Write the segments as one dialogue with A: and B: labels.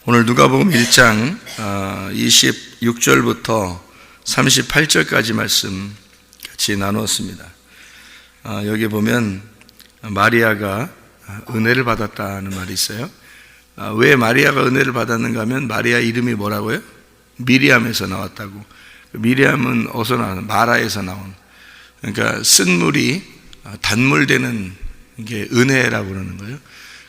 A: 오늘 누가복음 1장 26절부터 38절까지 말씀 같이 나누었습니다. 여기 보면 마리아가 은혜를 받았다는 말이 있어요. 왜 마리아가 은혜를 받았는가 하면 마리아 이름이 뭐라고요? 미리암에서 나왔다고. 미리암은 어디서 나온? 마라에서 나온. 그러니까 쓴물이 단물되는 게 은혜라고 그러는 거예요.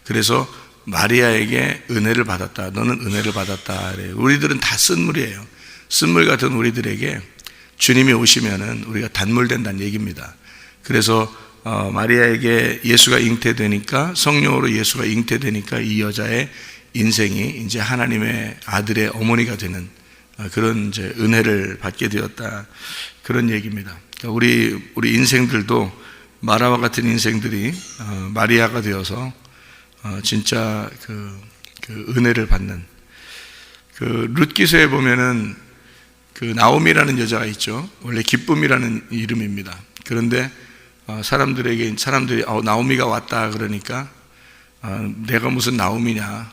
A: 그래서 마리아에게 은혜를 받았다. 너는 은혜를 받았다. 그래요. 우리들은 다 쓴물이에요. 쓴물 같은 우리들에게 주님이 오시면은 우리가 단물된다는 얘기입니다. 그래서 마리아에게 예수가 잉태되니까, 성령으로 예수가 잉태되니까 이 여자의 인생이 이제 하나님의 아들의 어머니가 되는 그런 이제 은혜를 받게 되었다. 그런 얘기입니다. 그러니까 우리 인생들도 마라와 같은 인생들이 마리아가 되어서 진짜 그 은혜를 받는, 룻기서에 보면은 나오미라는 여자가 있죠. 원래 기쁨이라는 이름입니다. 그런데 사람들이 나오미가 왔다 그러니까 내가 무슨 나오미냐,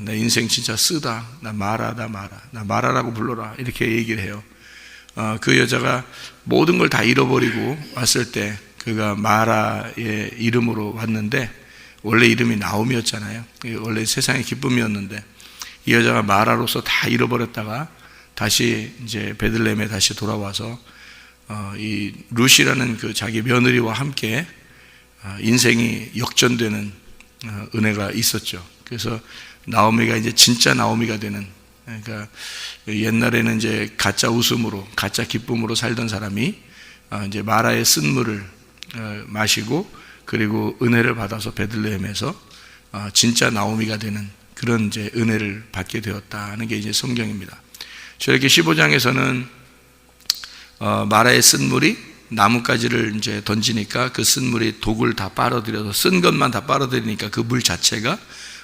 A: 내 인생 진짜 쓰다, 나 마라라고 불러라, 이렇게 얘기를 해요. 그 여자가 모든 걸 다 잃어버리고 왔을 때 그가 마라의 이름으로 왔는데, 원래 이름이 나오미였잖아요. 원래 세상의 기쁨이었는데 이 여자가 마라로서 다 잃어버렸다가 다시 이제 베들레헴에 다시 돌아와서 이 룻이라는 그 자기 며느리와 함께 인생이 역전되는 은혜가 있었죠. 그래서 나오미가 이제 진짜 나오미가 되는, 그러니까 옛날에는 이제 가짜 웃음으로, 가짜 기쁨으로 살던 사람이 이제 마라의 쓴물을 마시고, 그리고 은혜를 받아서 베들레헴에서 진짜 나오미가 되는 그런 이제 은혜를 받게 되었다는 게 이제 성경입니다. 저렇게 15장에서는 마라의 쓴물이 나뭇가지를 이제 던지니까 그 쓴물이 독을 다 빨아들여서, 쓴 것만 다 빨아들이니까 그 물 자체가,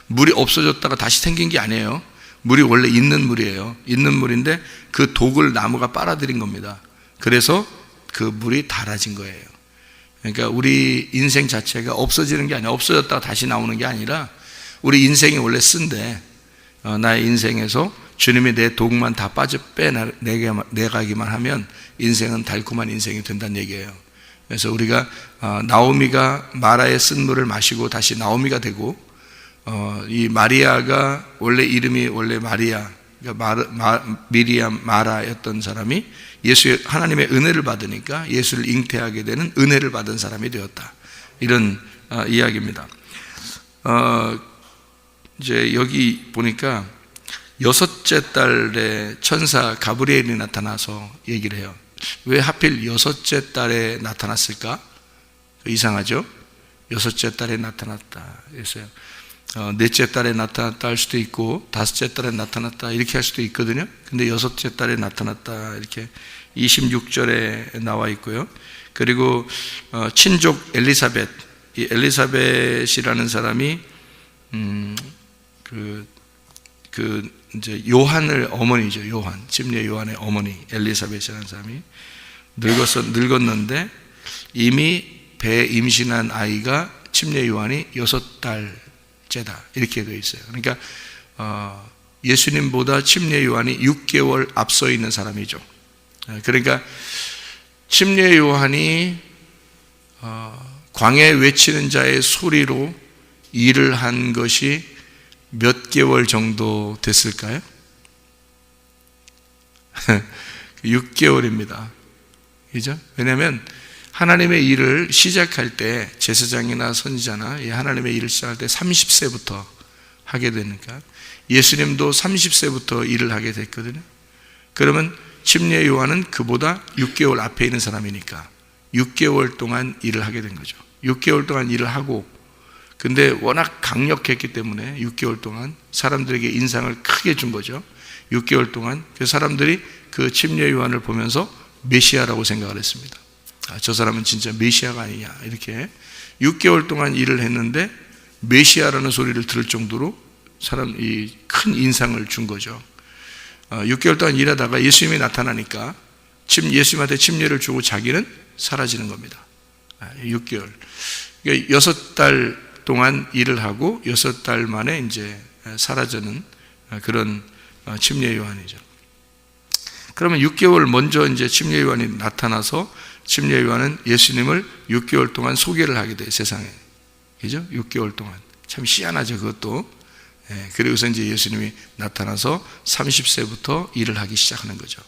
A: 물이 없어졌다가 다시 생긴 게 아니에요. 물이 원래 있는 물이에요. 있는 물인데 그 독을 나무가 빨아들인 겁니다. 그래서 그 물이 달아진 거예요. 그러니까 우리 인생 자체가 없어지는 게 아니라, 없어졌다가 다시 나오는 게 아니라, 우리 인생이 원래 쓴데 나의 인생에서 주님이 내 독만 다 빼내가기만 하면 인생은 달콤한 인생이 된다는 얘기예요. 그래서 우리가 나오미가 마라의 쓴물을 마시고 다시 나오미가 되고, 이 마리아가 원래 이름이 원래 마리아, 그러니까 미리암 마라였던 사람이 하나님의 은혜를 받으니까 예수를 잉태하게 되는 은혜를 받은 사람이 되었다. 이런 이야기입니다. 이제 여기 보니까 6째 달에 천사 가브리엘이 나타나서 얘기를 해요. 왜 하필 6째 달에 나타났을까? 이상하죠? 6째 달에 나타났다 했어요. 넷째 달에 나타났다 할 수도 있고, 5째 달에 나타났다 이렇게 할 수도 있거든요. 근데 6째 달에 나타났다 이렇게 26절에 나와 있고요. 그리고 친족 엘리사벳, 이 엘리사벳이라는 사람이 이제 요한을 어머니죠. 요한, 침례 요한의 어머니 엘리사벳이라는 사람이 늙었는데 이미 배에 임신한 아이가 침례 요한이 6달째다 이렇게 되어 있어요. 그러니까 예수님보다 침례 요한이 6개월 앞서 있는 사람이죠. 그러니까 침례 요한이 광야에 외치는 자의 소리로 일을 한 것이 몇 개월 정도 됐을까요? 6개월입니다. 그죠? 왜냐하면 하나님의 일을 시작할 때, 제사장이나 선지자나 하나님의 일을 시작할 때 30세부터 하게 되니까, 예수님도 30세부터 일을 하게 됐거든요. 그러면 침례 요한은 그보다 6개월 앞에 있는 사람이니까 6개월 동안 일을 하게 된 거죠. 6개월 동안 일을 하고, 근데 워낙 강력했기 때문에 6개월 동안 사람들에게 인상을 크게 준 거죠. 6개월 동안 그 사람들이 그 침례 요한을 보면서 메시아라고 생각을 했습니다. 저 사람은 진짜 메시아가 아니냐, 이렇게 6개월 동안 일을 했는데 메시아라는 소리를 들을 정도로 사람이 큰 인상을 준 거죠. 6개월 동안 일하다가 예수님이 나타나니까 예수님한테 침례를 주고 자기는 사라지는 겁니다. 6개월. 그러니까 6달 동안 일을 하고 6달 만에 이제 사라지는 그런 침례 요한이죠. 그러면 6개월 먼저 이제 침례 요한이 나타나서 침례 요한은 예수님을 6개월 동안 소개를 하게 돼요, 세상에. 그죠? 6개월 동안. 참 희한하죠, 그것도. 그리고서 이제 예수님이 나타나서 30세부터 일을 하기 시작하는 거죠.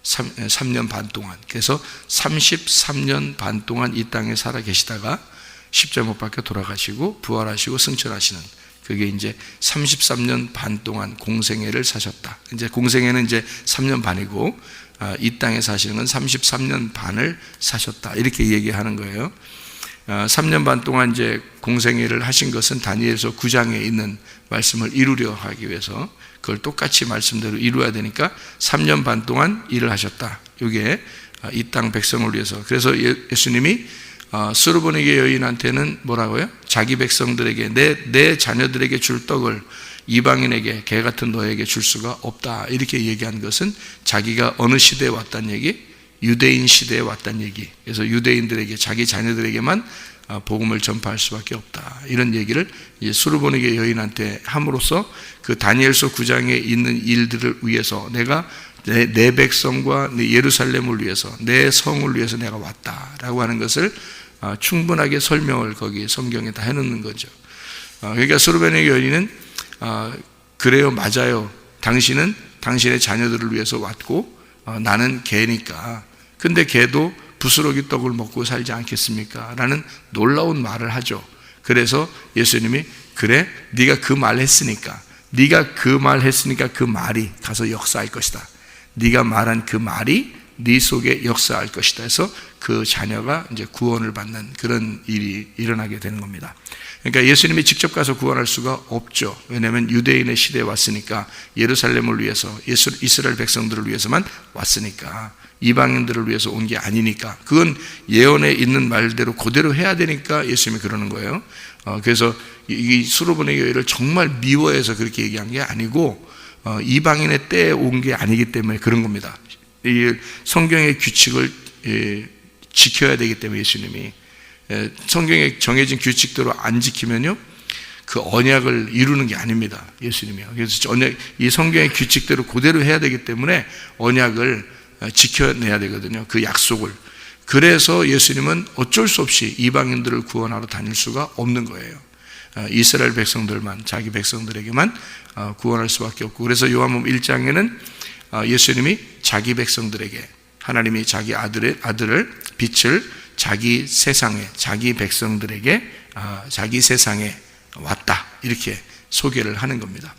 A: 3년 반 동안. 그래서 33년 반 동안 이 땅에 살아 계시다가 십자가 못 박혀 돌아가시고 부활하시고 승천하시는, 그게 이제 33년 반 동안 공생애를 사셨다. 이제 공생애는 이제 3년 반이고 이 땅에 사시는 건 33년 반을 사셨다, 이렇게 얘기하는 거예요. 3년 반 동안 이제 공생애를 하신 것은 다니엘서 9장에 있는 말씀을 이루려 하기 위해서, 그걸 똑같이 말씀대로 이루어야 되니까 3년 반 동안 일을 하셨다. 이게 이 땅 백성을 위해서. 그래서 예수님이 수르보니게 여인한테는 뭐라고요? 자기 백성들에게, 내 자녀들에게 줄 떡을 이방인에게, 개 같은 너에게 줄 수가 없다, 이렇게 얘기한 것은 자기가 어느 시대에 왔다는 얘기? 유대인 시대에 왔다는 얘기. 그래서 유대인들에게, 자기 자녀들에게만 복음을 전파할 수밖에 없다, 이런 얘기를 수르보니게 여인한테 함으로써 그 다니엘서 9장에 있는 일들을 위해서, 내가 내 백성과 내 예루살렘을 위해서, 내 성을 위해서 내가 왔다라고 하는 것을 충분하게 설명을 거기 성경에 다 해놓는 거죠. 그러니까 수르보니게 여인은 그래요, 맞아요, 당신은 당신의 자녀들을 위해서 왔고 나는 개니까, 근데 개도 부스러기 떡을 먹고 살지 않겠습니까? 라는 놀라운 말을 하죠. 그래서 예수님이, 그래, 네가 그 말 했으니까, 네가 그 말 했으니까 그 말이 가서 역사할 것이다. 네가 말한 그 말이 네 속에 역사할 것이다 해서 그 자녀가 이제 구원을 받는 그런 일이 일어나게 되는 겁니다. 그러니까 예수님이 직접 가서 구원할 수가 없죠. 왜냐하면 유대인의 시대에 왔으니까, 예루살렘을 위해서, 이스라엘 백성들을 위해서만 왔으니까, 이방인들을 위해서 온 게 아니니까, 그건 예언에 있는 말대로 그대로 해야 되니까 예수님이 그러는 거예요. 그래서 이 수르보니게 여인을 정말 미워해서 그렇게 얘기한 게 아니고, 이방인의 때에 온 게 아니기 때문에 그런 겁니다. 이 성경의 규칙을 지켜야 되기 때문에, 예수님이 성경에 정해진 규칙대로 안 지키면요, 그 언약을 이루는 게 아닙니다, 예수님이요. 그래서 이 성경의 규칙대로 그대로 해야 되기 때문에 언약을 지켜내야 되거든요, 그 약속을. 그래서 예수님은 어쩔 수 없이 이방인들을 구원하러 다닐 수가 없는 거예요. 이스라엘 백성들만, 자기 백성들에게만 구원할 수밖에 없고, 그래서 요한복음 1장에는 예수님이 자기 백성들에게, 하나님이 자기 아들을, 빛을 자기 세상에, 자기 백성들에게, 자기 세상에 왔다, 이렇게 소개를 하는 겁니다.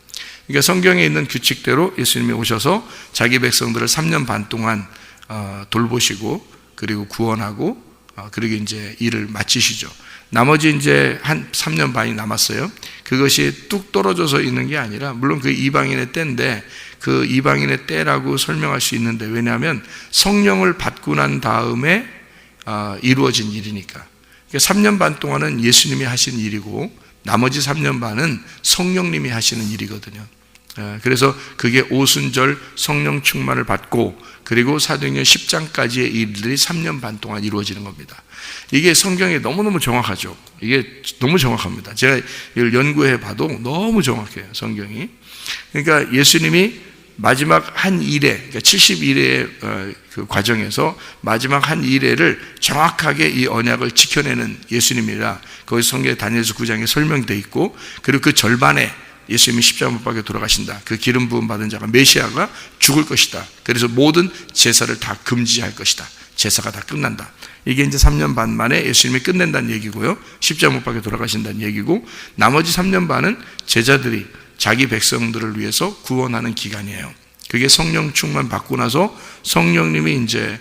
A: 그러니까 성경에 있는 규칙대로 예수님이 오셔서 자기 백성들을 3년 반 동안 돌보시고, 그리고 구원하고, 그리고 이제 일을 마치시죠. 나머지 이제 한 3년 반이 남았어요. 그것이 뚝 떨어져서 있는 게 아니라, 물론 그 이방인의 때인데, 그 이방인의 때라고 설명할 수 있는데, 왜냐하면 성령을 받고 난 다음에 이루어진 일이니까. 3년 반 동안은 예수님이 하신 일이고, 나머지 3년 반은 성령님이 하시는 일이거든요. 그래서 그게 오순절 성령 충만을 받고, 그리고 사도행전 10장까지의 일들이 3년 반 동안 이루어지는 겁니다. 이게 성경에 너무너무 정확하죠. 이게 너무 정확합니다. 제가 이걸 연구해 봐도 너무 정확해요, 성경이. 그러니까 예수님이 마지막 한 일회, 그러니까 70일의 그 과정에서 마지막 한 일회를 정확하게 이 언약을 지켜내는 예수님이라, 거기 성경에 다니엘서 9장에 설명되어 있고, 그리고 그 절반에 예수님이 십자가 못 박혀 돌아가신다, 그 기름 부음 받은 자가, 메시아가 죽을 것이다, 그래서 모든 제사를 다 금지할 것이다, 제사가 다 끝난다. 이게 이제 3년 반 만에 예수님이 끝낸다는 얘기고요, 십자가 못 박혀 돌아가신다는 얘기고, 나머지 3년 반은 제자들이 자기 백성들을 위해서 구원하는 기간이에요. 그게 성령 충만 받고 나서 성령님이 이제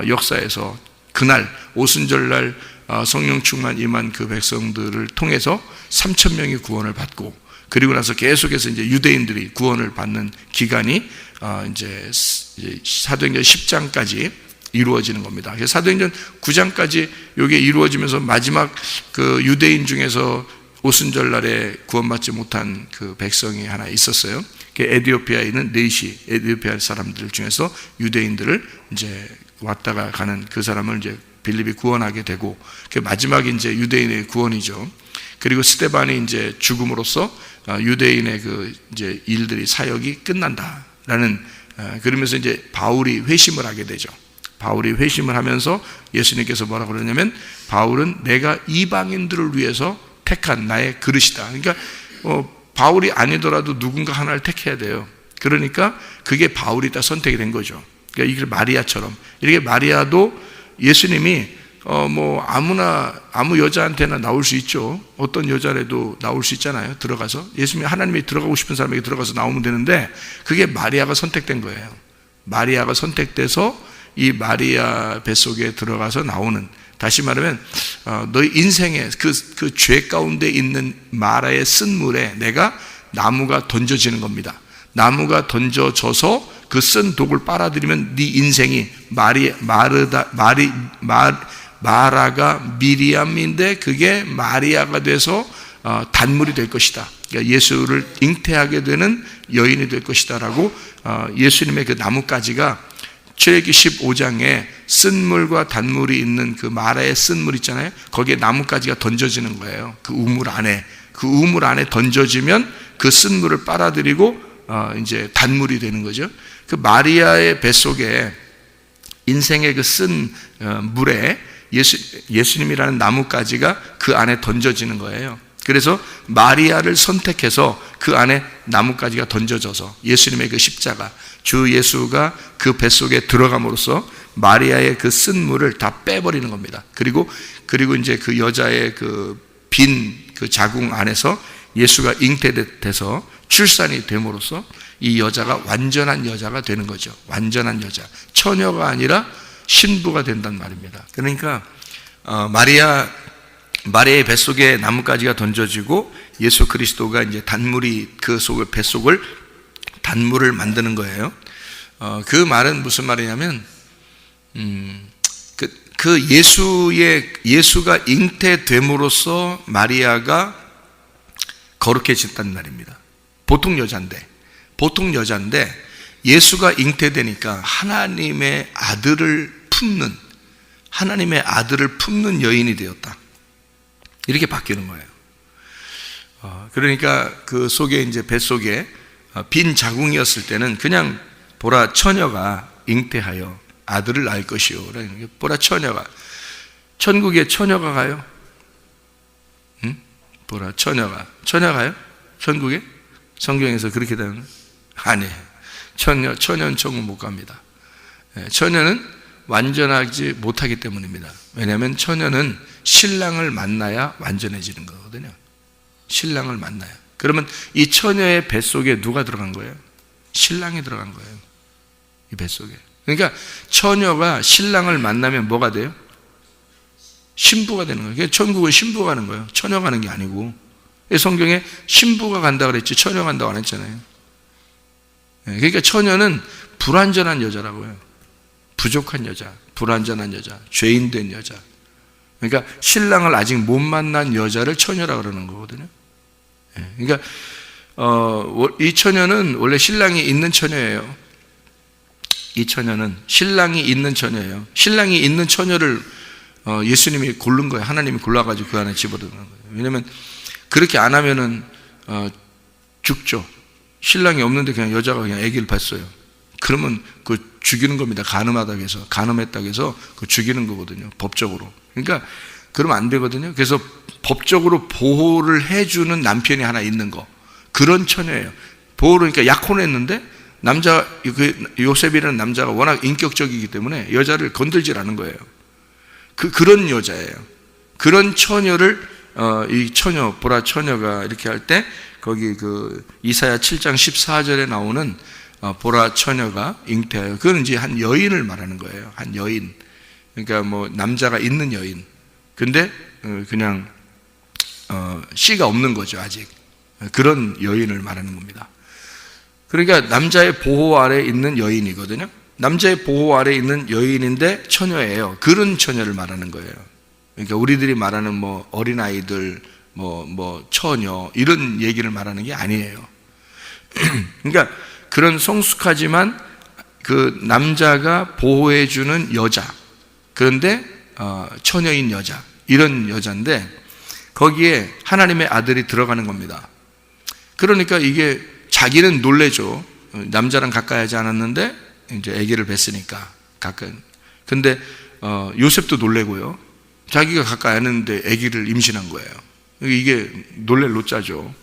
A: 역사에서 그날 오순절날 성령 충만 임한 그 백성들을 통해서 3,000명이 구원을 받고, 그리고 나서 계속해서 이제 유대인들이 구원을 받는 기간이 이제 사도행전 10장까지 이루어지는 겁니다. 그래서 사도행전 9장까지 이게 이루어지면서 마지막 그 유대인 중에서 오순절 날에 구원받지 못한 그 백성이 하나 있었어요. 에디오피아에 있는 네시, 에디오피아 사람들 중에서 유대인들을 이제 왔다가 가는 그 사람을 이제 빌립이 구원하게 되고, 그 마지막이 이제 유대인의 구원이죠. 그리고 스데반이 이제 죽음으로써 유대인의 그 이제 일들이 사역이 끝난다라는, 그러면서 이제 바울이 회심을 하게 되죠. 바울이 회심을 하면서 예수님께서 뭐라고 그러냐면, 바울은 내가 이방인들을 위해서 택한 나의 그릇이다. 그러니까 바울이 아니더라도 누군가 하나를 택해야 돼요. 그러니까 그게 바울이 다 선택이 된 거죠. 그러니까 이게 마리아처럼, 이렇게 마리아도 예수님이 뭐 아무 여자한테나 나올 수 있죠. 어떤 여자라도 나올 수 있잖아요. 들어가서 예수님이, 하나님이 들어가고 싶은 사람에게 들어가서 나오면 되는데, 그게 마리아가 선택된 거예요. 마리아가 선택돼서 이 마리아 뱃속에 들어가서 나오는, 다시 말하면 너희 인생의 그 죄 가운데 있는 마라의 쓴 물에 내가 나무가 던져지는 겁니다. 나무가 던져져서 그 쓴 독을 빨아들이면 네 인생이 마라가 미리암인데 그게 마리아가 돼서 단물이 될 것이다. 그러니까 예수를 잉태하게 되는 여인이 될 것이다 라고, 예수님의 그 나뭇가지가 출애굽기 15장에 쓴물과 단물이 있는 그 마라의 쓴물 있잖아요. 거기에 나뭇가지가 던져지는 거예요. 그 우물 안에 던져지면 그 쓴물을 빨아들이고 이제 단물이 되는 거죠. 그 마리아의 뱃속에 인생의 그 쓴 물에 예수님이라는 나뭇가지가 그 안에 던져지는 거예요. 그래서 마리아를 선택해서 그 안에 나뭇가지가 던져져서 예수님의 그 십자가, 주 예수가 그 뱃속에 들어감으로써 마리아의 그 쓴 물을 다 빼버리는 겁니다. 그리고 이제 그 여자의 그 빈 그 자궁 안에서 예수가 잉태돼서 출산이 됨으로써 이 여자가 완전한 여자가 되는 거죠. 완전한 여자, 처녀가 아니라 신부가 된단 말입니다. 그러니까 마리아의 뱃속에 나뭇가지가 던져지고 예수 그리스도가 이제 단물이 그 속을, 뱃속을 단물을 만드는 거예요. 그 말은 무슨 말이냐면, 예수가 잉태됨으로써 마리아가 거룩해졌다는 말입니다. 보통 여자인데 예수가 잉태되니까 하나님의 아들을 품는 여인이 되었다. 이렇게 바뀌는 거예요. 그러니까 그 속에 이제 뱃속에 빈 자궁이었을 때는 그냥 보라 처녀가 잉태하여 아들을 낳을 것이요. 보라 처녀가, 천국에 처녀가 가요? 응? 보라 처녀가요? 천국에? 성경에서 그렇게 되는 거예요? 아니에요. 처녀는 천국 못 갑니다. 처녀는 완전하지 못하기 때문입니다. 왜냐하면 처녀는 신랑을 만나야 완전해지는 거거든요. 신랑을 만나야. 그러면 이 처녀의 뱃속에 누가 들어간 거예요? 신랑이 들어간 거예요. 이 뱃속에. 그러니까 처녀가 신랑을 만나면 뭐가 돼요? 신부가 되는 거예요. 그러니까 천국은 신부가 가는 거예요. 처녀가 가는 게 아니고. 성경에 신부가 간다 그랬지 처녀가 간다고 안 했잖아요. 그러니까 처녀는 불완전한 여자라고요. 부족한 여자, 불완전한 여자, 죄인된 여자. 그러니까 신랑을 아직 못 만난 여자를 처녀라 그러는 거거든요. 그러니까 이 처녀는 원래 신랑이 있는 처녀예요. 이 처녀는 신랑이 있는 처녀예요. 신랑이 있는 처녀를 예수님이 고른 거예요. 하나님이 골라가지고 그 안에 집어넣는 거예요. 왜냐하면 그렇게 안 하면은 죽죠. 신랑이 없는데 그냥 여자가 그냥 아기를 봤어요. 그러면 그 죽이는 겁니다. 간음했다고 해서 그 죽이는 거거든요. 법적으로. 그러니까 그러면 안 되거든요. 그래서 법적으로 보호를 해주는 남편이 하나 있는 거. 그런 처녀예요. 보호를, 그러니까 약혼했는데 요셉이라는 남자가 워낙 인격적이기 때문에 여자를 건들질 않은 거예요. 그런 여자예요. 그런 처녀를 이 처녀, 보라 처녀가 이렇게 할 때 거기 그 이사야 7장 14절에 나오는 보라 처녀가 잉태하여, 그건 이제 한 여인을 말하는 거예요. 한 여인. 그러니까 뭐 남자가 있는 여인. 근데 그냥 씨가 없는 거죠, 아직. 그런 여인을 말하는 겁니다. 그러니까 남자의 보호 아래 있는 여인이거든요. 남자의 보호 아래 있는 여인인데 처녀예요. 그런 처녀를 말하는 거예요. 그러니까 우리들이 말하는 뭐 어린아이들, 뭐 처녀 이런 얘기를 말하는 게 아니에요. 그러니까 그런 성숙하지만 그 남자가 보호해주는 여자, 그런데 처녀인 여자, 이런 여자인데 거기에 하나님의 아들이 들어가는 겁니다. 그러니까 이게 자기는 놀래죠. 남자랑 가까이 하지 않았는데 이제 아기를 뵀으니까 가까이. 근데 요셉도 놀래고요. 자기가 가까이 하는데 아기를 임신한 거예요. 이게 놀랄 노짜죠.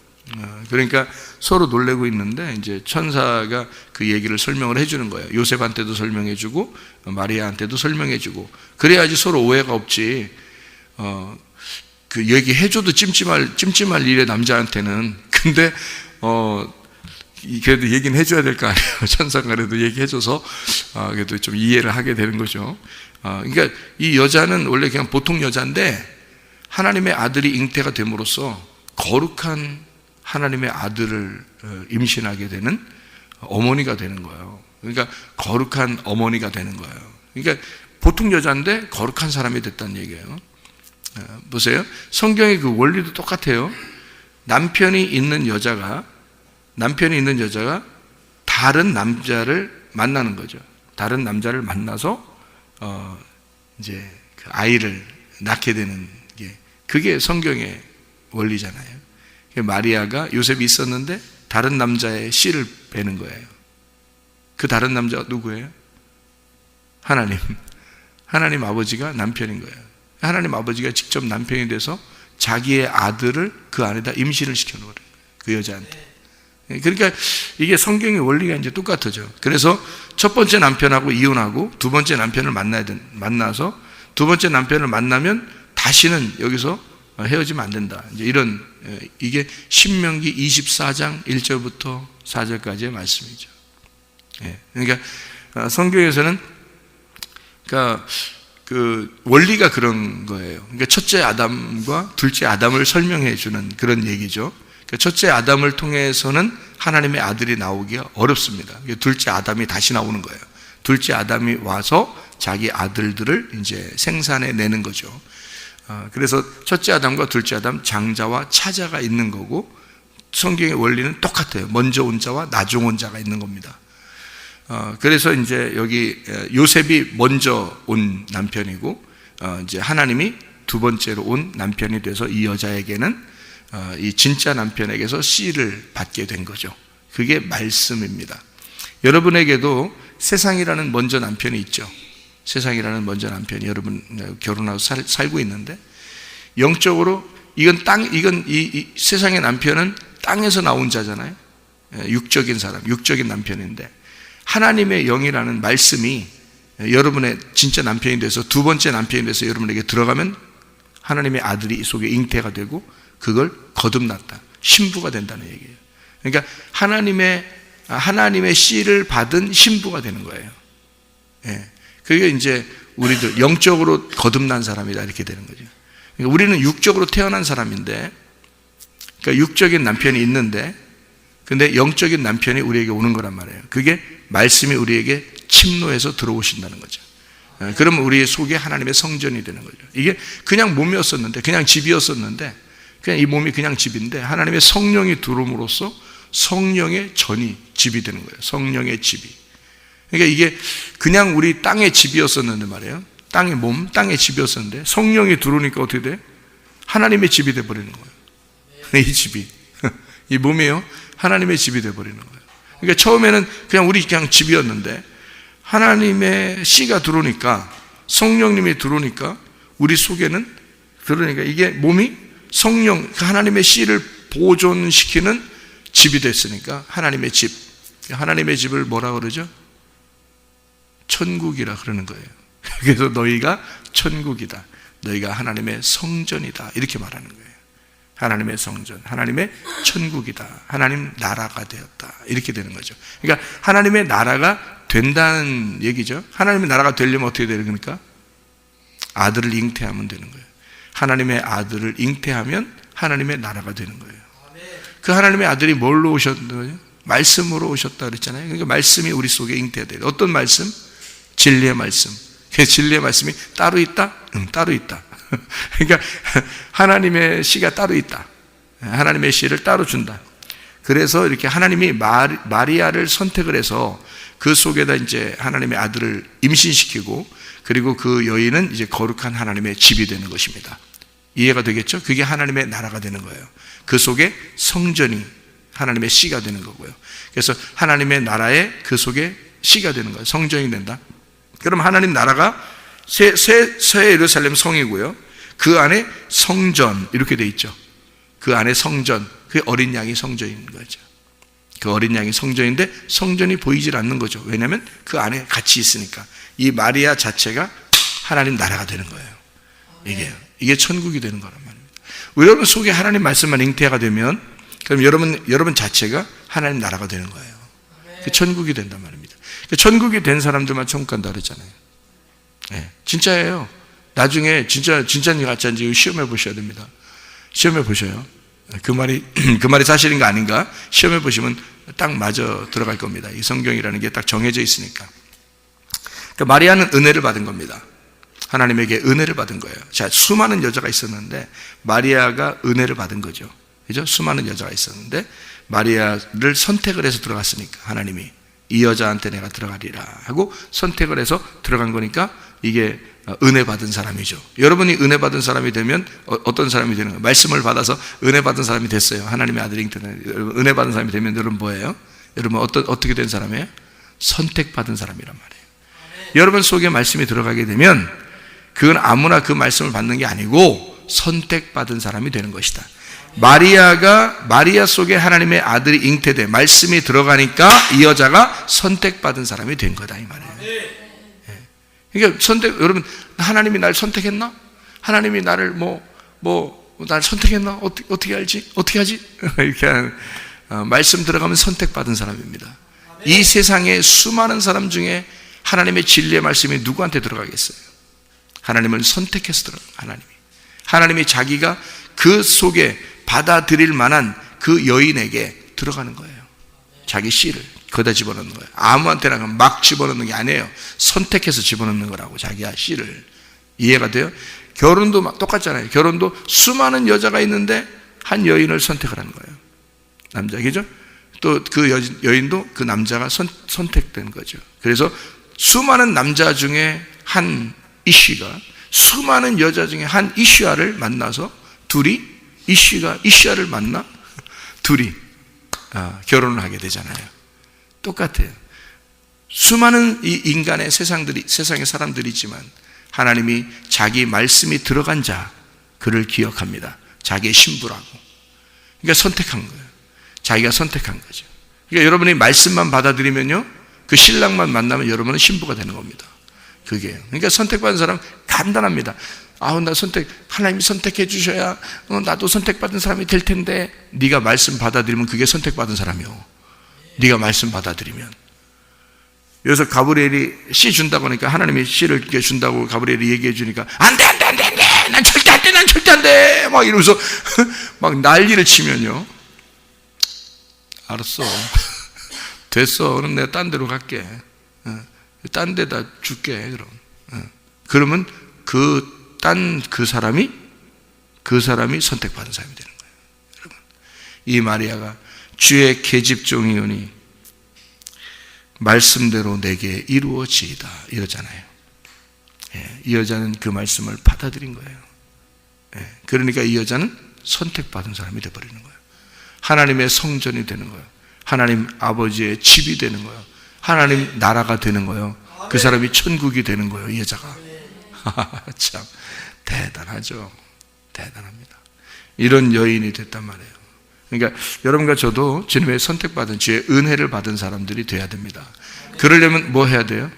A: 그러니까 서로 놀래고 있는데 이제 천사가 그 얘기를 설명을 해주는 거예요. 요셉한테도 설명해주고 마리아한테도 설명해주고, 그래야지 서로 오해가 없지. 그 얘기해줘도 찜찜할 일에 남자한테는. 근데 그래도 얘기는 해줘야 될 거 아니에요. 천사가 그래도 얘기해줘서 그래도 좀 이해를 하게 되는 거죠. 그러니까 이 여자는 원래 그냥 보통 여자인데 하나님의 아들이 잉태가 됨으로써 거룩한 하나님의 아들을 임신하게 되는 어머니가 되는 거예요. 그러니까 거룩한 어머니가 되는 거예요. 그러니까 보통 여자인데 거룩한 사람이 됐다는 얘기예요. 보세요. 성경의 그 원리도 똑같아요. 남편이 있는 여자가 다른 남자를 만나는 거죠. 다른 남자를 만나서 이제 그 아이를 낳게 되는 게, 그게 성경의 원리잖아요. 마리아가 요셉이 있었는데 다른 남자의 씨를 빼는 거예요. 그 다른 남자가 누구예요? 하나님 아버지가 남편인 거예요. 하나님 아버지가 직접 남편이 돼서 자기의 아들을 그 안에다 임신을 시켜놓은 거예요. 그 여자한테. 그러니까 이게 성경의 원리가 이제 똑같아져. 그래서 첫 번째 남편하고 이혼하고 두 번째 남편을 만나서 두 번째 남편을 만나면 다시는 여기서 헤어지면 안 된다. 이제 이런, 이게 신명기 24장 1절부터 4절까지의 말씀이죠. 그러니까 성경에서는 그러니까 그 원리가 그런 거예요. 그러니까 첫째 아담과 둘째 아담을 설명해 주는 그런 얘기죠. 그러니까 첫째 아담을 통해서는 하나님의 아들이 나오기가 어렵습니다. 둘째 아담이 다시 나오는 거예요. 둘째 아담이 와서 자기 아들들을 이제 생산해 내는 거죠. 그래서 첫째 아담과 둘째 아담, 장자와 차자가 있는 거고, 성경의 원리는 똑같아요. 먼저 온 자와 나중 온 자가 있는 겁니다. 그래서 이제 여기 요셉이 먼저 온 남편이고, 이제 하나님이 두 번째로 온 남편이 돼서 이 여자에게는 이 진짜 남편에게서 씨를 받게 된 거죠. 그게 말씀입니다. 여러분에게도 세상이라는 먼저 남편이 있죠. 세상이라는 먼저 남편이 여러분 결혼하고 살고 있는데, 영적으로 이건 이 세상의 남편은 땅에서 나온 자잖아요. 육적인 사람, 육적인 남편인데, 하나님의 영이라는 말씀이 여러분의 진짜 남편이 돼서 두 번째 남편이 돼서 여러분에게 들어가면 하나님의 아들이 이 속에 잉태가 되고 그걸 거듭났다, 신부가 된다는 얘기예요. 그러니까 하나님의 씨를 받은 신부가 되는 거예요. 그게 이제 우리들 영적으로 거듭난 사람이다 이렇게 되는 거죠. 그러니까 우리는 육적으로 태어난 사람인데, 그러니까 육적인 남편이 있는데, 근데 영적인 남편이 우리에게 오는 거란 말이에요. 그게 말씀이 우리에게 침노해서 들어오신다는 거죠. 그러면 우리 속에 하나님의 성전이 되는 거죠. 이게 그냥 몸이었었는데, 그냥 집이었었는데, 그냥 이 몸이 그냥 집인데 하나님의 성령이 들어옴으로써 성령의 전이 집이 되는 거예요. 성령의 집이. 그러니까 이게 그냥 우리 땅의 집이었었는데 말이에요. 땅의 몸, 땅의 집이었었는데 성령이 들어오니까 어떻게 돼? 하나님의 집이 돼버리는 거예요. 이 집이. 이 몸이요. 하나님의 집이 돼버리는 거예요. 그러니까 처음에는 그냥 우리 그냥 집이었는데 하나님의 씨가 들어오니까, 성령님이 들어오니까 우리 속에는, 그러니까 이게 몸이 성령, 하나님의 씨를 보존시키는 집이 됐으니까 하나님의 집. 하나님의 집을 뭐라 그러죠? 천국이라 그러는 거예요. 그래서 너희가 천국이다, 너희가 하나님의 성전이다 이렇게 말하는 거예요. 하나님의 성전, 하나님의 천국이다, 하나님 나라가 되었다 이렇게 되는 거죠. 그러니까 하나님의 나라가 된다는 얘기죠. 하나님의 나라가 되려면 어떻게 되는 겁니까? 아들을 잉태하면 되는 거예요. 하나님의 아들을 잉태하면 하나님의 나라가 되는 거예요. 그 하나님의 아들이 뭘로 오셨는 거예요? 말씀으로 오셨다 그랬잖아요. 그러니까 말씀이 우리 속에 잉태돼야 돼요. 어떤 말씀? 진리의 말씀. 진리의 말씀이 따로 있다? 따로 있다. 그러니까 하나님의 씨가 따로 있다. 하나님의 씨를 따로 준다. 그래서 이렇게 하나님이 마리아를 선택을 해서 그 속에다 이제 하나님의 아들을 임신시키고, 그리고 그 여인은 이제 거룩한 하나님의 집이 되는 것입니다. 이해가 되겠죠? 그게 하나님의 나라가 되는 거예요. 그 속에 성전이, 하나님의 씨가 되는 거고요. 그래서 하나님의 나라의 그 속에 씨가 되는 거예요. 성전이 된다. 그럼 하나님 나라가 새 예루살렘 성이고요. 그 안에 성전 이렇게 돼 있죠. 그 안에 성전, 그 어린 양이 성전인 거죠. 그 어린 양이 성전인데 성전이 보이질 않는 거죠. 왜냐하면 그 안에 같이 있으니까. 이 마리아 자체가 하나님 나라가 되는 거예요. 이게 천국이 되는 거란 말입니다. 여러분 속에 하나님 말씀만 잉태가 되면 그럼 여러분 자체가 하나님 나라가 되는 거예요. 그 천국이 된단 말입니다. 그 천국이 된 사람들만 천국 간다 그랬잖아요. 네, 진짜예요. 나중에 진짜인지 가짜인지 시험해 보셔야 됩니다. 시험해 보셔요. 그 말이 사실인가 아닌가 시험해 보시면 딱 맞아 들어갈 겁니다. 이 성경이라는 게 딱 정해져 있으니까. 그러니까 마리아는 은혜를 받은 겁니다. 하나님에게 은혜를 받은 거예요. 자, 수많은 여자가 있었는데 마리아가 은혜를 받은 거죠. 그죠? 수많은 여자가 있었는데 마리아를 선택을 해서 들어갔으니까 하나님이 이 여자한테 내가 들어가리라 하고 선택을 해서 들어간 거니까 이게 은혜 받은 사람이죠. 여러분이 은혜 받은 사람이 되면 어떤 사람이 되는 거예요? 말씀을 받아서 은혜 받은 사람이 됐어요. 하나님의 아들이 은혜 받은 사람이 되면 여러분 뭐예요? 여러분 어떻게 된 사람이에요? 선택받은 사람이란 말이에요. 여러분 속에 말씀이 들어가게 되면 그건 아무나 그 말씀을 받는 게 아니고 선택받은 사람이 되는 것이다. 마리아 속에 하나님의 아들이 잉태돼 말씀이 들어가니까 이 여자가 선택받은 사람이 된 거다 이 말이에요. 그러니까 여러분 하나님이 날 선택했나? 하나님이 나를 날 선택했나? 어떻게 알지? 어떻게 하지? 이렇게 말씀 들어가면 선택받은 사람입니다. 이 세상에 수많은 사람 중에 하나님의 진리의 말씀이 누구한테 들어가겠어요? 하나님을 선택해서 들어가요. 하나님이 자기가 그 속에 받아들일 만한 그 여인에게 들어가는 거예요. 자기 씨를 거기다 집어넣는 거예요. 아무한테나 막 집어넣는 게 아니에요. 선택해서 집어넣는 거라고. 자기가 씨를. 이해가 돼요? 결혼도 막 똑같잖아요. 결혼도 수많은 여자가 있는데 한 여인을 선택을 하는 거예요. 남자, 그죠? 또 그 여인도 그 남자가 선택된 거죠. 그래서 수많은 남자 중에 한 이씨가 수많은 여자 중에 한 이씨아를 만나서 둘이 이씨아를 만나 둘이 결혼을 하게 되잖아요. 똑같아요. 수많은 이 인간의 세상의 사람들이 있지만 하나님이 자기 말씀이 들어간 자 그를 기억합니다. 자기의 신부라고. 그러니까 선택한 거예요. 자기가 선택한 거죠. 그러니까 여러분이 말씀만 받아들이면요 그 신랑만 만나면 여러분은 신부가 되는 겁니다. 그게요. 그러니까 선택받은 사람 간단합니다. 나 하나님이 선택해 주셔야 나도 선택받은 사람이 될 텐데 네가 말씀 받아들이면 그게 선택받은 사람이요. 네가 말씀 받아들이면. 여기서 가브리엘이 씨 준다고 하니까 하나님이 씨를 이렇게 준다고 가브리엘이 얘기해 주니까 안 돼 난 절대 안 돼 막 이러면서 막 난리를 치면요 알았어 됐어 그럼 내가 딴 데로 갈게 딴 데다 줄게 그러면 그 사람이 선택받은 사람이 되는 거예요. 여러분 이 마리아가 주의 계집종이오니 말씀대로 내게 이루어지이다 이러잖아요. 이 여자는 그 말씀을 받아들인 거예요. 그러니까 이 여자는 선택받은 사람이 되어버리는 거예요. 하나님의 성전이 되는 거예요. 하나님 아버지의 집이 되는 거예요. 하나님 나라가 되는 거예요. 그 사람이 천국이 되는 거예요. 이 여자가 참 대단하죠. 대단합니다. 이런 여인이 됐단 말이에요. 그러니까 여러분과 저도 주님의 선택받은 주의 은혜를 받은 사람들이 돼야 됩니다. 그러려면 뭐 해야 돼요?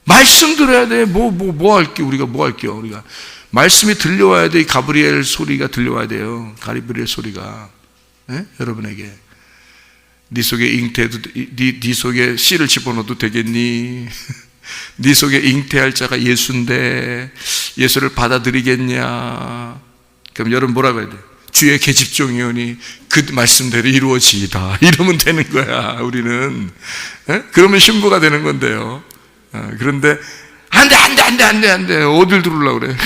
A: 말씀 들어야 돼. 뭐 할게요? 우리가 뭐 할게요? 우리가 말씀이 들려와야 돼. 이 가브리엘 소리가 들려와야 돼요. 가브리엘 소리가 여러분에게 네 속에 잉태도 네 속에 씨를 집어넣어도 되겠니? 네 속에 잉태할 자가 예수인데 예수를 받아들이겠냐? 그럼 여러분 뭐라고 해야 돼? 주의 계집종이오니 그 말씀대로 이루어지이다. 이러면 되는 거야. 우리는 그러면 신부가 되는 건데요. 그런데 안 돼. 어딜 들어오려고 그래?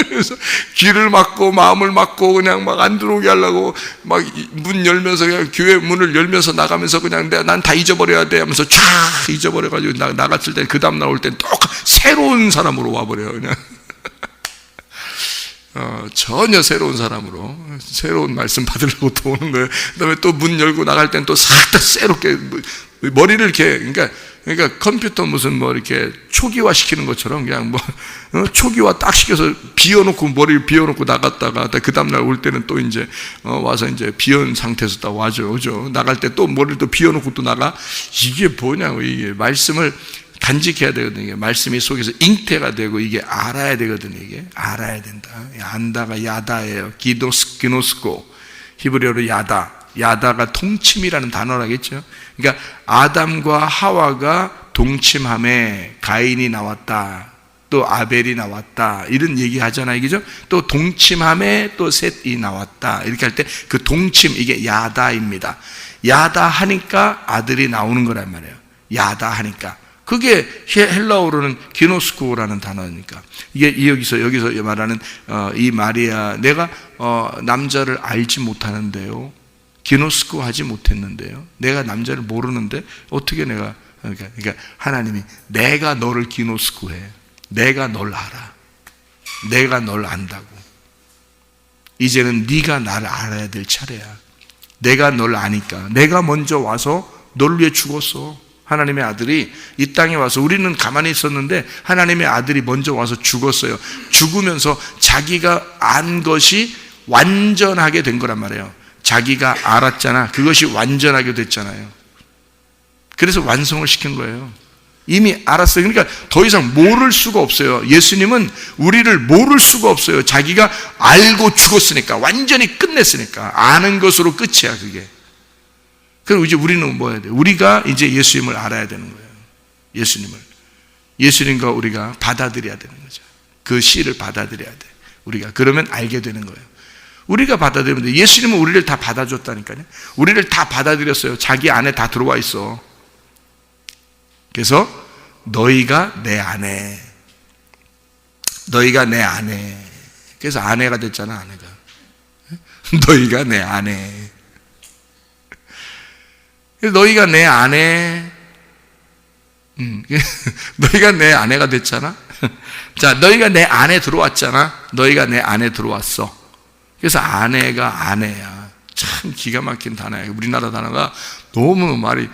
A: 그래서 귀를 막고 마음을 막고 그냥 막 안 들어오게 하려고 막 문 열면서 그냥 교회 문을 열면서 나가면서 그냥 난 다 잊어버려야 돼 하면서 쫙 잊어버려가지고 나갔을 때 그 다음 날 올 땐 또 새로운 사람으로 와버려요. 그냥 전혀 새로운 사람으로 새로운 말씀 받으려고 또 오는 거예요. 그다음에 또 문 열고 나갈 땐 또 싹 다 새롭게 머리를 이렇게 그러니까 컴퓨터 무슨 뭐 이렇게 초기화 시키는 것처럼 그냥 뭐 초기화 딱 시켜서 비워놓고 머리를 비워놓고 나갔다가 그 다음날 올 때는 또 이제 와서 이제 비운 상태에서 딱 오죠. 나갈 때 또 머리를 또 비워놓고 또 나가. 이게 뭐냐고. 이게 말씀을 간직해야 되거든요. 이게 말씀이 속에서 잉태가 되고 이게 알아야 되거든요. 이게 알아야 된다. 안다가 야다예요. 기노스코 히브리어로 야다가 동침이라는 단어라겠죠. 그러니까 아담과 하와가 동침함에 가인이 나왔다. 또 아벨이 나왔다. 이런 얘기 하잖아요. 그죠? 또 동침함에 또 셋이 나왔다. 이렇게 할 때 그 동침, 이게 야다입니다. 야다 하니까 아들이 나오는 거란 말이에요. 야다 하니까. 그게 헬라어로는 기노스코라는 단어니까. 이게 여기서 말하는 이 마리아, 내가 남자를 알지 못하는데요. 기노스코 하지 못했는데요. 내가 남자를 모르는데 어떻게 내가 그러니까 하나님이 내가 너를 기노스코해. 내가 널 알아. 내가 널 안다고. 이제는 네가 나를 알아야 될 차례야. 내가 널 아니까. 내가 먼저 와서 널 위해 죽었어. 하나님의 아들이 이 땅에 와서, 우리는 가만히 있었는데 하나님의 아들이 먼저 와서 죽었어요. 죽으면서 자기가 안 것이 완전하게 된 거란 말이에요. 자기가 알았잖아. 그것이 완전하게 됐잖아요. 그래서 완성을 시킨 거예요. 이미 알았어요. 그러니까 더 이상 모를 수가 없어요. 예수님은 우리를 모를 수가 없어요. 자기가 알고 죽었으니까, 완전히 끝냈으니까. 아는 것으로 끝이야, 그게. 그럼 이제 우리는 뭐 해야 돼요? 우리가 이제 예수님을 알아야 되는 거예요. 예수님과 우리가 받아들여야 되는 거죠. 그 씨를 받아들여야 돼. 우리가. 그러면 알게 되는 거예요. 우리가 받아들이면 돼. 예수님은 우리를 다 받아줬다니까요. 우리를 다 받아들였어요. 자기 안에 다 들어와 있어. 그래서 너희가 내 안에. 너희가 내 안에. 그래서 아내가 됐잖아, 아내가. 너희가 내 안에. 너희가 내 안에, 너희가 내 아내가 됐잖아. 자, 너희가 내 안에 들어왔잖아. 너희가 내 안에 들어왔어. 그래서 아내가 아내야. 참 기가 막힌 단어야. 우리나라 단어가 너무 말이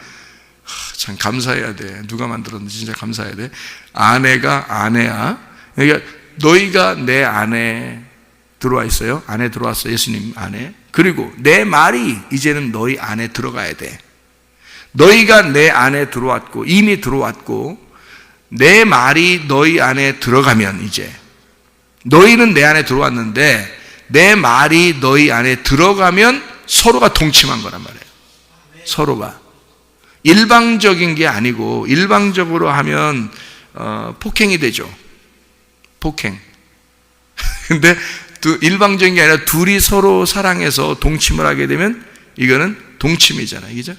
A: 참 감사해야 돼. 누가 만들었는지 진짜 감사해야 돼. 아내가 아내야. 그러니까 너희가 내 안에 들어와 있어요. 안에 들어왔어. 예수님 안에. 그리고 내 말이 이제는 너희 안에 들어가야 돼. 너희가 내 안에 들어왔고, 이미 들어왔고, 내 말이 너희 안에 들어가면, 이제 너희는 내 안에 들어왔는데 내 말이 너희 안에 들어가면 서로가 동침한 거란 말이에요. 서로가 일방적인 게 아니고, 일방적으로 하면 폭행이 되죠. 폭행. 근데 일방적인 게 아니라 둘이 서로 사랑해서 동침을 하게 되면 이거는 동침이잖아요. 그죠?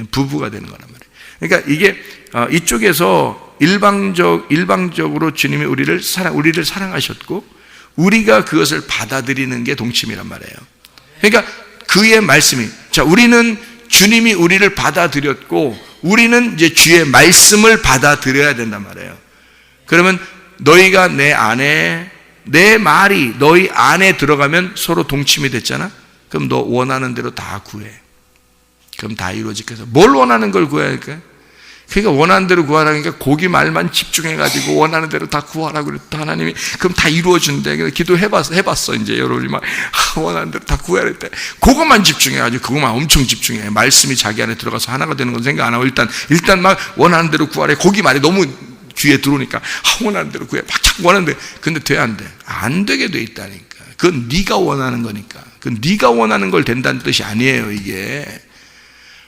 A: 부부가 되는 거란 말이에요. 그러니까 이게 이쪽에서 일방적으로 주님이 우리를 사랑하셨고, 우리가 그것을 받아들이는 게 동침이란 말이에요. 그러니까 그의 말씀이, 자, 우리는 주님이 우리를 받아들였고, 우리는 이제 주의 말씀을 받아들여야 된단 말이에요. 그러면 너희가 내 안에, 내 말이 너희 안에 들어가면 서로 동침이 됐잖아. 그럼 너 원하는 대로 다 구해. 그럼 다 이루어지겠어. 뭘 원하는 걸 구해야 할까? 그러니까 원하는 대로 구하라니까 고기 말만 집중해가지고 원하는 대로 다 구하라고 그랬다. 하나님이 그럼 다 이루어준대. 그래서 기도해봤어. 이제 여러분이 막 원하는 대로 다 구해야 할 때 그것만 집중해가지고 그것만 엄청 집중해. 말씀이 자기 안에 들어가서 하나가 되는 건 생각 안 하고 일단 막 원하는 대로 구하래. 고기 말이 너무 귀에 들어오니까 원하는 대로 구해. 막 원하는데 근데 돼 안 돼? 안 되게 돼 있다니까. 그건 네가 원하는 거니까. 그건 네가 원하는 걸 된다는 뜻이 아니에요. 이게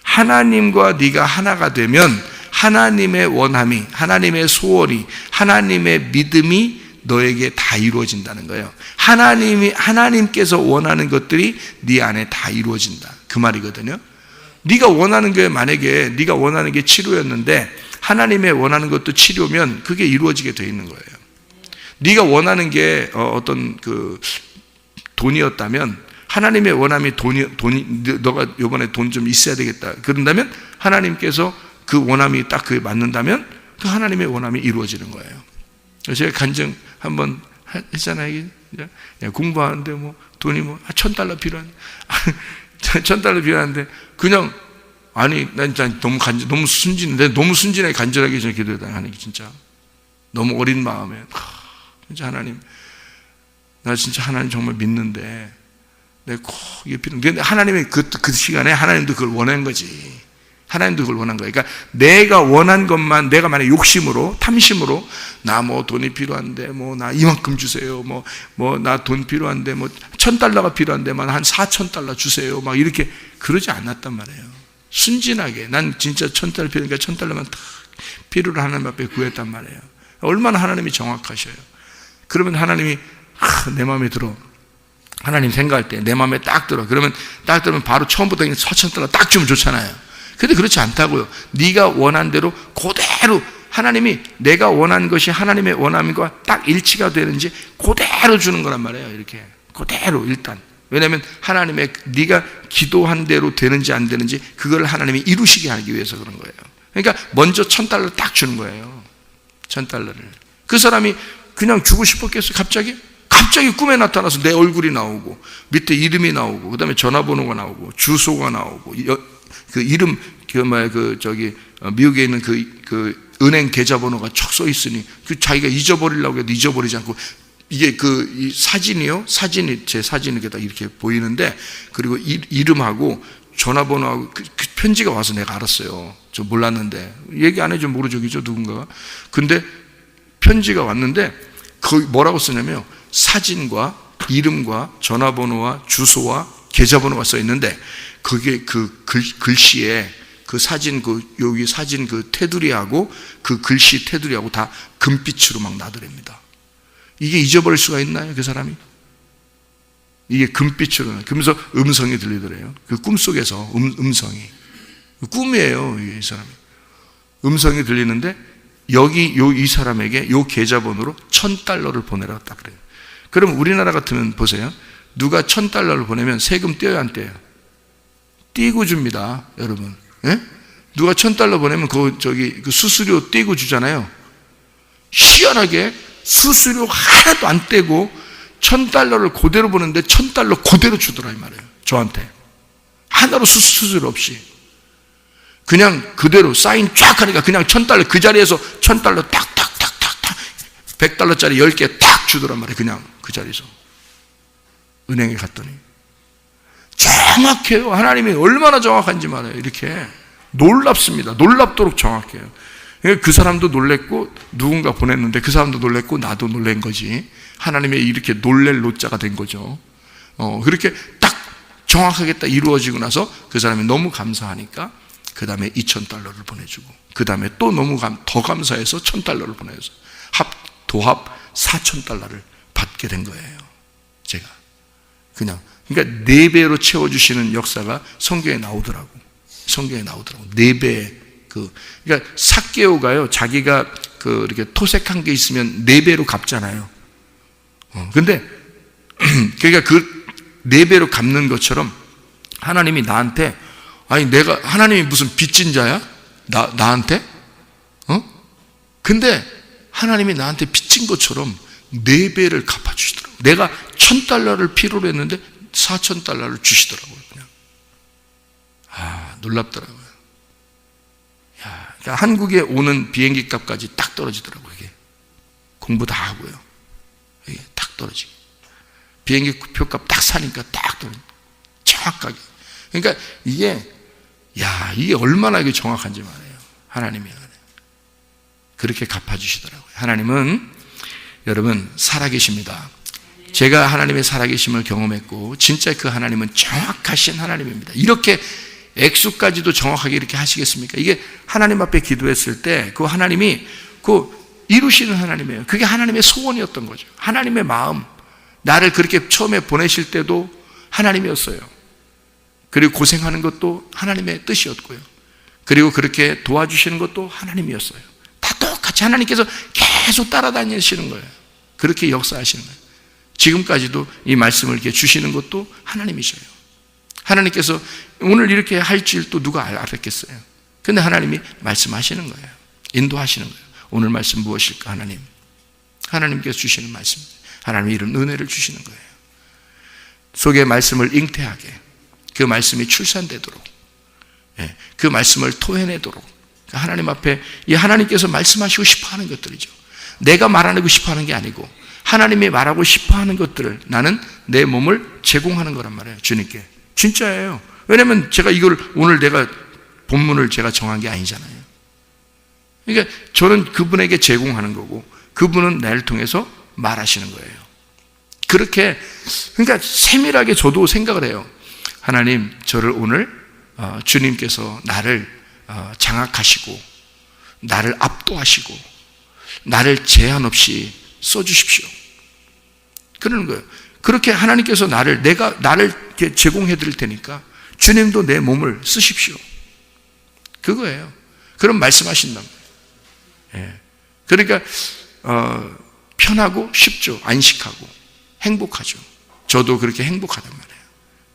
A: 하나님과 네가 하나가 되면 하나님의 원함이, 하나님의 소원이, 하나님의 믿음이 너에게 다 이루어진다는 거예요. 하나님께서 원하는 것들이 네 안에 다 이루어진다. 그 말이거든요. 네가 원하는 게, 만약에 네가 원하는 게 치료였는데 하나님의 원하는 것도 치료면 그게 이루어지게 되어 있는 거예요. 네가 원하는 게 어떤 그 돈이었다면 하나님의 원함이 너가 이번에 돈 좀 있어야 되겠다. 그런다면 하나님께서 그 원함이 딱 그에 맞는다면 그 하나님의 원함이 이루어지는 거예요. 제가 간증 한번 했잖아요. 이게. 공부하는데 뭐 돈이 뭐 $1,000 필요한데 $1,000 필요한데 그냥 아니 난 진짜 너무 순진해. 너무 순진하게 간절하게 저 기도해다 하나님 진짜 너무 어린 마음에 진짜 하나님 나 진짜 하나님 정말 믿는데 내가 꼭 이게 필요한데 근데 하나님이 그 시간에 하나님도 그걸 원한 거지. 하나님도 그걸 원한 거예요. 그러니까 내가 원한 것만 내가 만약 욕심으로 탐심으로 나 뭐 돈이 필요한데 뭐 나 이만큼 주세요. 뭐 나 돈 필요한데 뭐 $1,000가 필요한데만 한 $4,000 주세요. 막 이렇게 그러지 않았단 말이에요. 순진하게 난 진짜 $1,000 필요하니까 $1,000만 다 필요로 하나님 앞에 구했단 말이에요. 얼마나 하나님이 정확하셔요. 그러면 하나님이 내 마음에 들어. 하나님 생각할 때 내 마음에 딱 들어. 그러면 딱 들으면 바로 처음부터 $4,000 딱 주면 좋잖아요. 근데 그렇지 않다고요. 네가 원한 대로 그대로 하나님이 내가 원한 것이 하나님의 원함과 딱 일치가 되는지 그대로 주는 거란 말이에요. 이렇게 그대로 일단. 왜냐하면 하나님의 네가 기도한 대로 되는지 안 되는지 그걸 하나님이 이루시게 하기 위해서 그런 거예요. 그러니까 먼저 $1,000를 딱 주는 거예요. $1,000를. 그 사람이 그냥 주고 싶었겠어요. 갑자기 꿈에 나타나서 내 얼굴이 나오고 밑에 이름이 나오고 그다음에 전화번호가 나오고 주소가 나오고 그 이름 미국에 있는 그 은행 계좌번호가 척 써 있으니 그 자기가 잊어버리려고 해도 잊어버리지 않고 이게 이 사진이 제 사진이 이렇게 보이는데 그리고 이름하고 전화번호하고 그 편지가 와서 내가 알았어요. 저 몰랐는데 얘기 안 해주면 모르죠, 그죠 누군가가. 근데 편지가 왔는데 거기 뭐라고 쓰냐면 사진과 이름과 전화번호와 주소와 계좌번호가 써 있는데 그게 그 글씨에 그 사진 여기 사진 그 테두리하고 그 글씨 테두리하고 다 금빛으로 막 나더랍니다. 이게 잊어버릴 수가 있나요, 그 사람이? 이게 금빛으로 그러면서 음성이 들리더래요. 그 꿈속에서 음성이 꿈이에요, 이 사람이. 음성이 들리는데 이 사람에게 요 계좌번호로 $1,000를 보내라고 딱 그래요. 그럼 우리나라 같으면 보세요. 누가 $1,000를 보내면 세금 떼어야 안 떼어요? 떼고 줍니다, 여러분. 예? 누가 $1,000 보내면 그 수수료 떼고 주잖아요. 희한하게 수수료 하나도 안 떼고 $1,000를 그대로 보는데 $1,000 그대로 주더라 이 말이에요. 저한테 하나로 수수료 없이 그냥 그대로 사인 쫙 하니까 그냥 $1,000 그 자리에서 $1,000 딱딱딱딱딱 $100짜리 10개 딱 주더란 말이에요. 그냥 그 자리에서 은행에 갔더니 정확해요. 하나님이 얼마나 정확한지 말해요. 이렇게 놀랍습니다. 놀랍도록 정확해요. 그 사람도 놀랬고 누군가 보냈는데 그 사람도 놀랬고 나도 놀란 거지. 하나님의 이렇게 놀랄 노자가 된 거죠. 그렇게 딱 정확하게 딱 이루어지고 나서 그 사람이 너무 감사하니까 그 다음에 $2,000를 보내주고 그 다음에 또 너무 더 감사해서 $1,000를 보내서 도합 $4,000를 받게 된 거예요. 제가 그러니까 4배로 채워주시는 역사가 성경에 나오더라고. 4배. 그러니까 삭개오가요, 자기가 이렇게 토색한 게 있으면 4배로 갚잖아요. 근데, 그러니까 4배로 갚는 것처럼 하나님이 나한테, 하나님이 무슨 빚진 자야? 나한테? 근데 하나님이 나한테 빚진 것처럼 4배를 갚아주시더라고요. 내가 $1,000를 필요로 했는데 $4,000를 주시더라고요, 그냥. 놀랍더라고요. 그러니까 한국에 오는 비행기 값까지 딱 떨어지더라고요, 이게. 공부 다 하고요. 이게 딱 떨어지고. 비행기 표값 딱 사니까 딱 떨어지고. 정확하게. 그러니까 이게 얼마나 이게 정확한지 말이에요. 하나님이. 그렇게 갚아주시더라고요. 하나님은 여러분 살아계십니다. 제가 하나님의 살아계심을 경험했고 진짜 그 하나님은 정확하신 하나님입니다. 이렇게 액수까지도 정확하게 이렇게 하시겠습니까? 이게 하나님 앞에 기도했을 때 그 하나님이 이루시는 하나님이에요. 그게 하나님의 소원이었던 거죠. 하나님의 마음. 나를 그렇게 처음에 보내실 때도 하나님이었어요. 그리고 고생하는 것도 하나님의 뜻이었고요. 그리고 그렇게 도와주시는 것도 하나님이었어요. 다 똑같이 하나님께서 계속 따라다니시는 거예요. 그렇게 역사하시는 거예요. 지금까지도 이 말씀을 이렇게 주시는 것도 하나님이셔요. 하나님께서 오늘 이렇게 할 줄 또 누가 알았겠어요? 근데 하나님이 말씀하시는 거예요. 인도하시는 거예요. 오늘 말씀 무엇일까? 하나님께서 주시는 말씀. 하나님이 이런 은혜를 주시는 거예요. 속에 말씀을 잉태하게, 그 말씀이 출산되도록, 그 말씀을 토해내도록, 하나님 앞에 이 하나님께서 말씀하시고 싶어하는 것들이죠. 내가 말하고 싶어하는 게 아니고 하나님이 말하고 싶어하는 것들을 나는 내 몸을 제공하는 거란 말이에요. 주님께. 진짜예요. 왜냐하면 제가 이걸 오늘 내가 본문을 제가 정한 게 아니잖아요. 그러니까 저는 그분에게 제공하는 거고 그분은 나를 통해서 말하시는 거예요. 그렇게, 그러니까 세밀하게 저도 생각을 해요. 하나님, 저를 오늘 주님께서 나를 장악하시고 나를 압도하시고 나를 제한 없이 써주십시오. 그러는 거예요. 그렇게 하나님께서 나를 제공해 드릴 테니까 주님도 내 몸을 쓰십시오. 그거예요. 그럼 말씀하신단 말이에요. 그러니까 편하고 쉽죠. 안식하고 행복하죠. 저도 그렇게 행복하단 말이에요.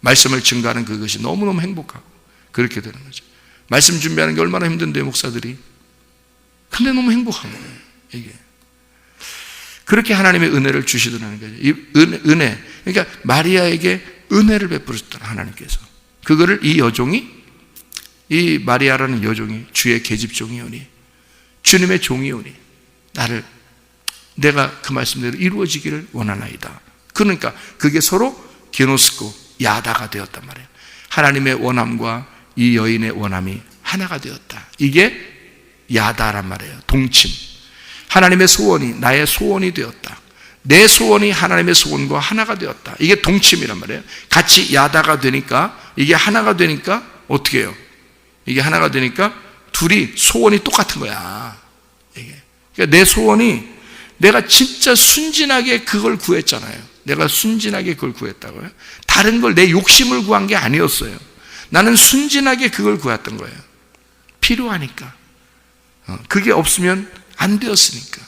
A: 말씀을 증거하는 그것이 너무너무 행복하고 그렇게 되는 거죠. 말씀 준비하는 게 얼마나 힘든데요, 목사들이. 근데 너무 행복한 거예요, 이게. 그렇게 하나님의 은혜를 주시더라는 거죠. 이 은혜, 그러니까 마리아에게 은혜를 베풀었더라, 하나님께서. 그거를 이 여종이, 이 마리아라는 여종이 주의 계집종이오니, 주님의 종이오니, 내가 그 말씀대로 이루어지기를 원하나이다. 그러니까 그게 서로 게노스코, 야다가 되었단 말이에요. 하나님의 원함과 이 여인의 원함이 하나가 되었다. 이게 야다란 말이에요. 동침. 하나님의 소원이 나의 소원이 되었다. 내 소원이 하나님의 소원과 하나가 되었다. 이게 동침이란 말이에요. 같이 야다가 되니까, 이게 하나가 되니까 어떻게 해요? 이게 하나가 되니까 둘이 소원이 똑같은 거야. 이게. 그러니까 내 소원이, 내가 진짜 순진하게 그걸 구했잖아요. 내가 순진하게 그걸 구했다고요. 다른 걸 내 욕심을 구한 게 아니었어요. 나는 순진하게 그걸 구했던 거예요. 필요하니까. 그게 없으면 안 되었으니까.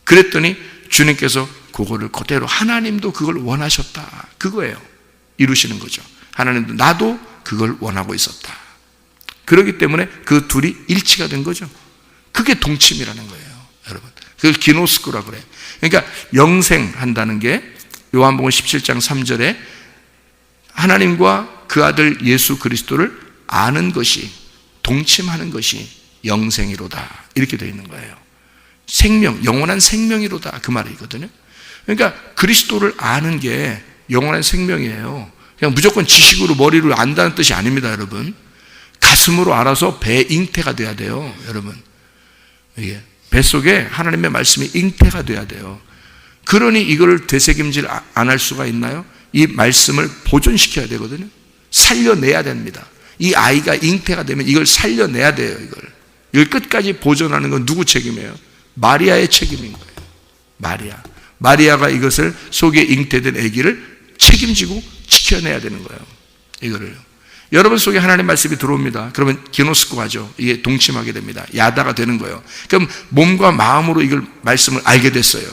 A: 그랬더니 주님께서 그거를 그대로, 하나님도 그걸 원하셨다. 그거예요. 이루시는 거죠. 하나님도 나도 그걸 원하고 있었다. 그렇기 때문에 그 둘이 일치가 된 거죠. 그게 동침이라는 거예요, 여러분. 그걸 기노스코라 그래요. 그러니까 영생한다는 게 요한복음 17장 3절에 하나님과 그 아들 예수 그리스도를 아는 것이, 동침하는 것이 영생이로다. 이렇게 되어 있는 거예요. 생명, 영원한 생명이로다. 그 말이거든요. 그러니까 그리스도를 아는 게 영원한 생명이에요. 그냥 무조건 지식으로 머리로 안다는 뜻이 아닙니다, 여러분. 가슴으로 알아서 배 잉태가 돼야 돼요, 여러분. 이게 뱃속에 하나님의 말씀이 잉태가 돼야 돼요. 그러니 이거를 되새김질 안 할 수가 있나요? 이 말씀을 보존시켜야 되거든요. 살려내야 됩니다. 이 아이가 잉태가 되면 이걸 살려내야 돼요. 이걸 끝까지 보존하는 건 누구 책임이에요? 마리아의 책임인 거예요. 마리아가 이것을 속에 잉태된 아기를 책임지고 지켜내야 되는 거예요. 이거를. 여러분 속에 하나님 말씀이 들어옵니다. 그러면 기노스코 하죠. 이게 동침하게 됩니다. 야다가 되는 거예요. 그럼 몸과 마음으로 이걸 말씀을 알게 됐어요.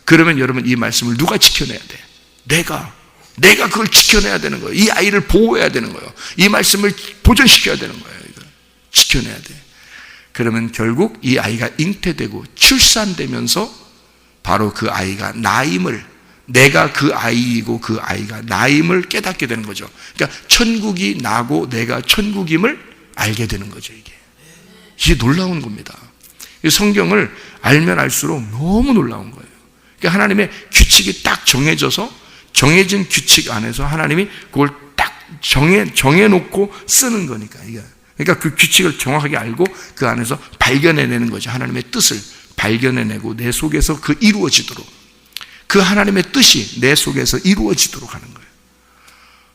A: 그러면 여러분 이 말씀을 누가 지켜내야 돼? 내가 그걸 지켜내야 되는 거예요. 이 아이를 보호해야 되는 거예요. 이 말씀을 보존시켜야 되는 거예요. 이걸 지켜내야 돼. 그러면 결국 이 아이가 잉태되고 출산되면서 바로 그 아이가 나임을, 내가 그 아이이고 그 아이가 나임을 깨닫게 되는 거죠. 그러니까 천국이 나고 내가 천국임을 알게 되는 거죠. 이게 놀라운 겁니다. 이 성경을 알면 알수록 너무 놀라운 거예요. 그러니까 하나님의 규칙이 딱 정해져서, 정해진 규칙 안에서 하나님이 그걸 딱 정해놓고 쓰는 거니까. 그러니까 그 규칙을 정확하게 알고 그 안에서 발견해내는 거죠. 하나님의 뜻을 발견해내고 내 속에서 그 이루어지도록, 그 하나님의 뜻이 내 속에서 이루어지도록 하는 거예요.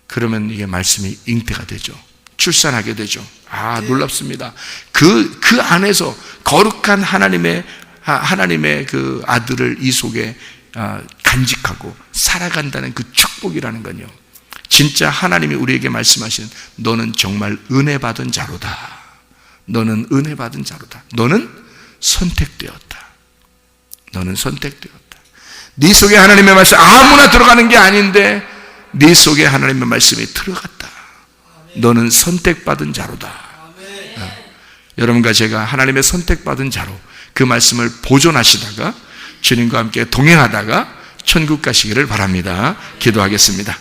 A: 그러면 이게 말씀이 잉태가 되죠. 출산하게 되죠. 놀랍습니다. 그 안에서 거룩한 하나님의 그 아들을 이 속에 간직하고 살아간다는 그 축복이라는 건요, 진짜 하나님이 우리에게 말씀하시는, 너는 정말 은혜 받은 자로다. 너는 은혜 받은 자로다. 너는 선택되었다. 너는 선택되었다. 네 속에 하나님의 말씀 아무나 들어가는 게 아닌데 네 속에 하나님의 말씀이 들어갔다. 너는 선택받은 자로다. 여러분과 제가 하나님의 선택받은 자로 그 말씀을 보존하시다가 주님과 함께 동행하다가 천국 가시기를 바랍니다. 기도하겠습니다.